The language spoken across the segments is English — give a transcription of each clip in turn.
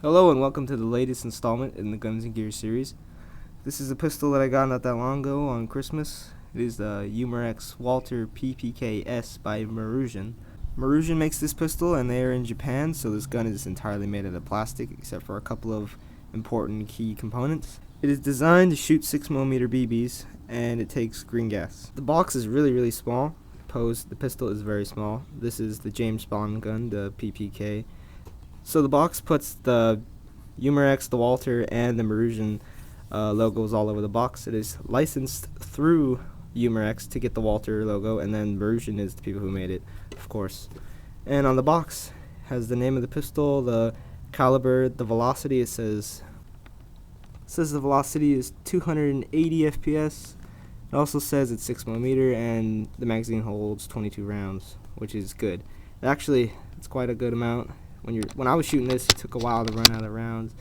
Hello and welcome to the latest installment in the Guns and Gear series. This is a pistol that I got not that long ago on Christmas. It is the Umarex Walter PPK by Maruzen. Maruzen makes this pistol and they are in Japan, so this gun is entirely made out of plastic except for a couple of important key components. It is designed to shoot 6mm BBs and it takes green gas. The box is really small. The pistol is very small. This is the James Bond gun, the PPK. So the box puts the Umarex, the Walter, and the Maruzen logos all over the box. It is licensed through Umarex to get the Walter logo, and then Maruzen is the people who made it, of course. And on the box has the name of the pistol, the caliber, the velocity. It says the velocity is 280 FPS. It also says it's 6mm, and the magazine holds 22 rounds, which is good. Actually, it's quite a good amount. When I was shooting this, it took a while to run out of rounds.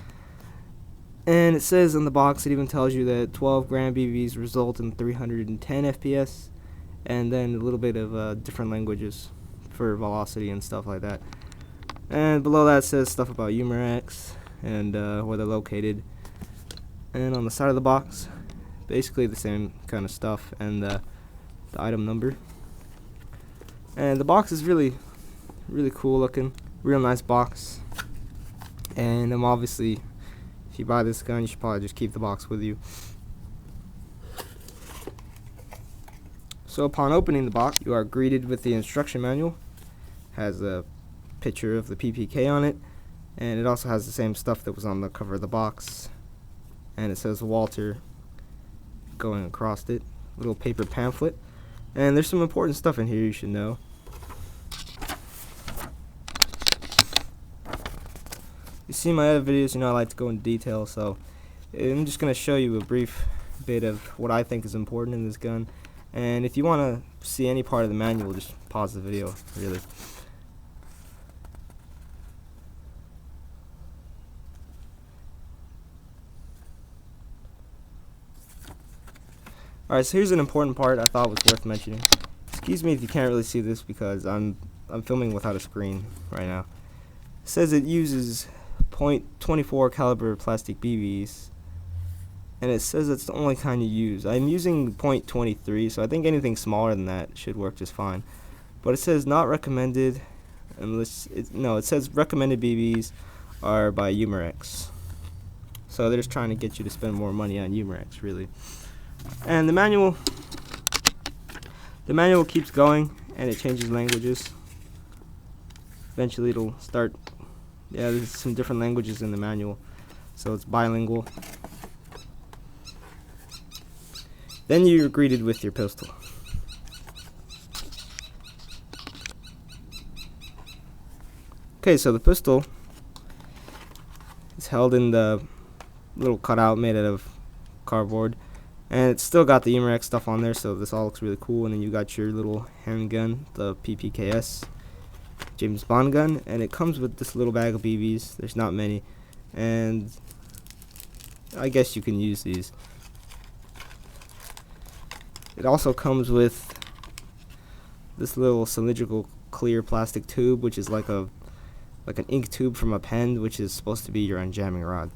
And it says on the box, it even tells you that 12 gram BBs result in 310 FPS, and then a little bit of different languages for velocity and stuff like that. And below that says stuff about Umarex and where they're located. And on the side of the box, basically the same kind of stuff and the item number. And the box is really cool looking. Real nice box, and obviously, if you buy this gun, you should probably just keep the box with you. So upon opening the box, you are greeted with the instruction manual. Has a picture of the PPK on it, and it also has the same stuff that was on the cover of the box, and it says Walter going across it. Little paper pamphlet, and there's some important stuff in here you should know. You see my other videos, you know I like to go into detail, so I'm just going to show you a brief bit of what I think is important in this gun. And if you want to see any part of the manual, just pause the video, really. Alright, so here's an important part I thought was worth mentioning. Excuse me if you can't really see this because I'm filming without a screen right now. It says it uses .24 caliber plastic BBs, and it says it's the only kind you use. I'm using .23, so I think anything smaller than that should work just fine. But it says not recommended unless it says recommended BBs are by Umarex. So they're just trying to get you to spend more money on Umarex, really. And the manual keeps going, and it changes languages. Eventually it'll start. Yeah, there's some different languages in the manual, so it's bilingual. Then you're greeted with your pistol. Okay, so the pistol is held in the little cutout made out of cardboard, and it's still got the Umarex stuff on there, so this all looks really cool. And then you got your little handgun, the PPKS James Bond gun, and it comes with this little bag of BBs. There's not many, and I guess you can use these. It also comes with this little cylindrical clear plastic tube, which is like an ink tube from a pen, which is supposed to be your unjamming rod.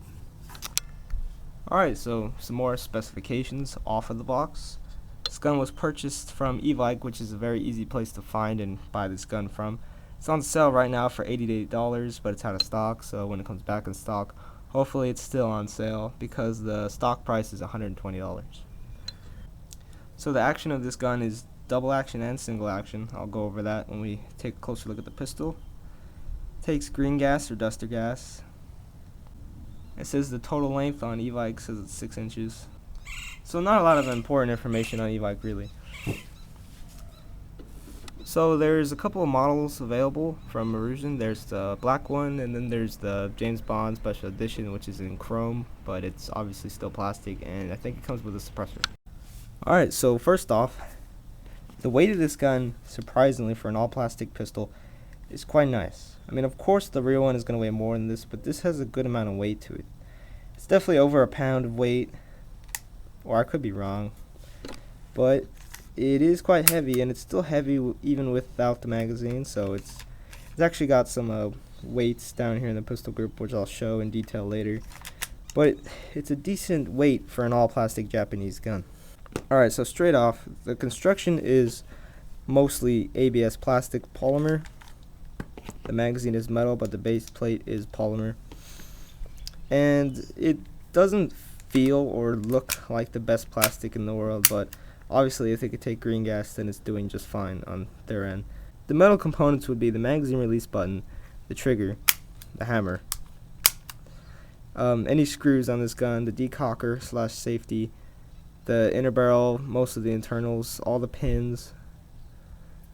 Alright, so some more specifications off of the box. This gun was purchased from Evike, which is a very easy place to find and buy this gun from. It's on sale right now for $88, but it's out of stock, so when it comes back in stock, hopefully it's still on sale because the stock price is $120. So the action of this gun is double action and single action. I'll go over that when we take a closer look at the pistol. It takes green gas or duster gas. It says the total length on Evike says it's 6 inches. So not a lot of important information on Evike, really. So there's a couple of models available from Maruzen. There's the black one, and then there's the James Bond Special Edition, which is in chrome, but it's obviously still plastic, and I think it comes with a suppressor. Alright, so first off, the weight of this gun, surprisingly for an all-plastic pistol, is quite nice. I mean, of course the real one is going to weigh more than this, but this has a good amount of weight to it. It's definitely over a pound of weight, or I could be wrong, but it is quite heavy, and it's still heavy even without the magazine, so it's actually got some weights down here in the pistol grip, which I'll show in detail later. But it's a decent weight for an all-plastic Japanese gun. Alright, so straight off, the construction is mostly ABS plastic polymer. The magazine is metal, but the base plate is polymer. And it doesn't feel or look like the best plastic in the world, but obviously if they could take green gas, then it's doing just fine on their end. The metal components would be the magazine release button, the trigger, the hammer, any screws on this gun, the decocker / safety, the inner barrel, most of the internals, all the pins,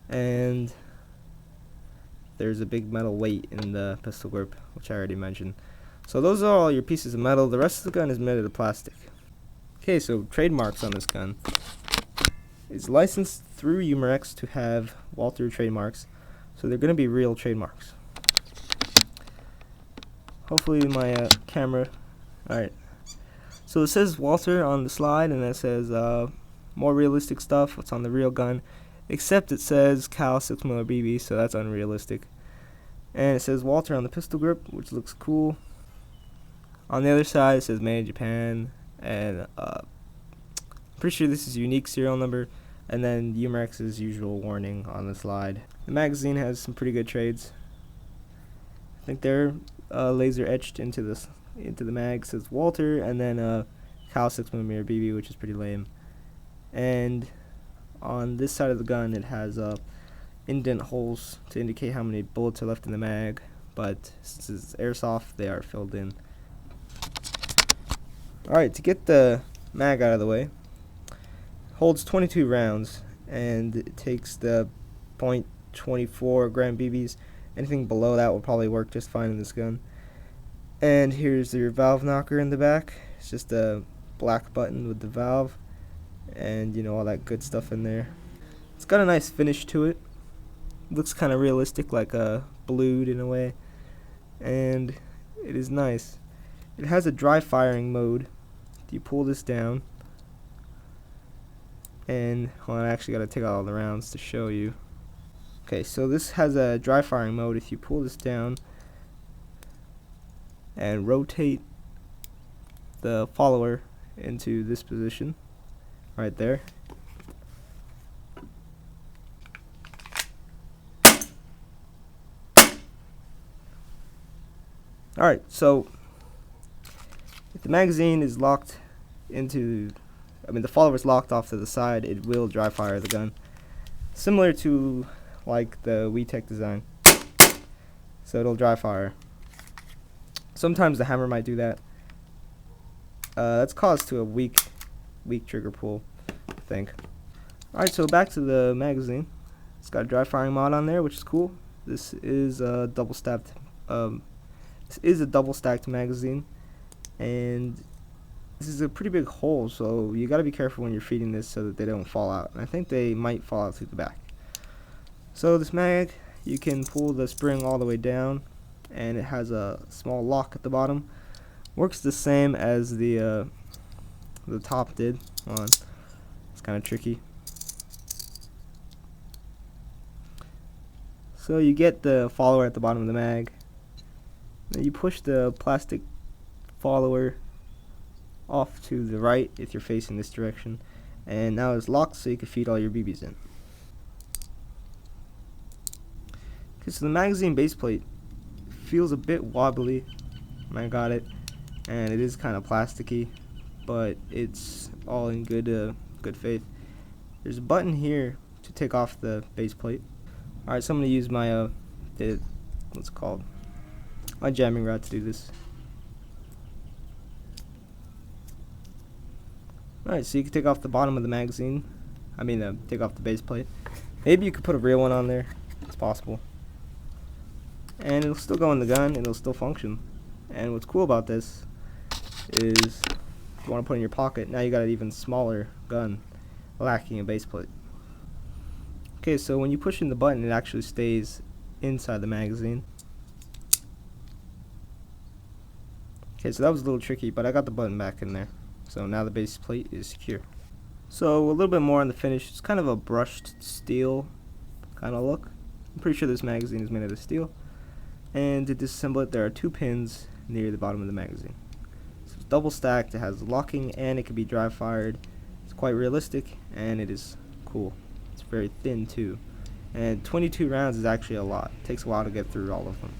and there's a big metal weight in the pistol grip, which I already mentioned. So those are all your pieces of metal. The rest of the gun is made out of plastic. Okay, so trademarks on this gun. It's licensed through Umarex to have Walter trademarks, so they're going to be real trademarks. Hopefully my camera. Alright. So it says Walter on the slide, and it says more realistic stuff, what's on the real gun. Except it says Cal 6mm BB, so that's unrealistic. And it says Walter on the pistol grip, which looks cool. On the other side it says Made in Japan, and pretty sure this is unique serial number, and then Umarex's usual warning on the slide. The magazine has some pretty good trades. I think they're laser etched into the mag. It says Walter, and then Cal 6mm BB, which is pretty lame. And on this side of the gun it has indent holes to indicate how many bullets are left in the mag, but since it's airsoft, they are filled in. Alright, to get the mag out of the way, holds 22 rounds, and it takes the .24 gram BBs. Anything below that will probably work just fine in this gun. And here's your valve knocker in the back. It's just a black button with the valve, and you know, all that good stuff in there. It's got a nice finish to it. Looks kind of realistic, like blued in a way, and it is nice. It has a dry firing mode. You pull this down, and well, I actually got to take out all the rounds to show you. Okay, so this has a dry firing mode. If you pull this down and rotate the follower into this position right there, alright, so if the magazine is locked into, the follower is locked off to the side, it will dry fire the gun, similar to like the WeTech design. So it'll dry fire. Sometimes the hammer might do that. That's caused to a weak trigger pull, I think. Alright, so back to the magazine. It's got a dry firing mod on there, which is cool. This is a double stacked magazine, and this is a pretty big hole, so you gotta be careful when you're feeding this so that they don't fall out. And I think they might fall out through the back. So this mag, you can pull the spring all the way down, and it has a small lock at the bottom. Works the same as the top did. Hold on. It's kind of tricky. So you get the follower at the bottom of the mag. Then you push the plastic follower off to the right if you're facing this direction, and now it's locked so you can feed all your BBs in. Okay, so the magazine base plate feels a bit wobbly when I got it, and it is kind of plasticky, but it's all in good faith. There's a button here to take off the base plate. Alright, so I'm going to use my what's it called, my jamming rod to do this. Alright, so you can take off the bottom of the magazine. Take off the base plate. Maybe you could put a real one on there. It's possible. And it'll still go in the gun, and it'll still function. And what's cool about this is, if you want to put it in your pocket, now you got an even smaller gun lacking a base plate. Okay, so when you push in the button, it actually stays inside the magazine. Okay, so that was a little tricky, but I got the button back in there. So now the base plate is secure. So a little bit more on the finish. It's kind of a brushed steel kind of look. I'm pretty sure this magazine is made out of steel. And to disassemble it, there are 2 pins near the bottom of the magazine. So it's double stacked, it has locking, and it can be dry fired. It's quite realistic, and it is cool. It's very thin too. And 22 rounds is actually a lot. It takes a while to get through all of them.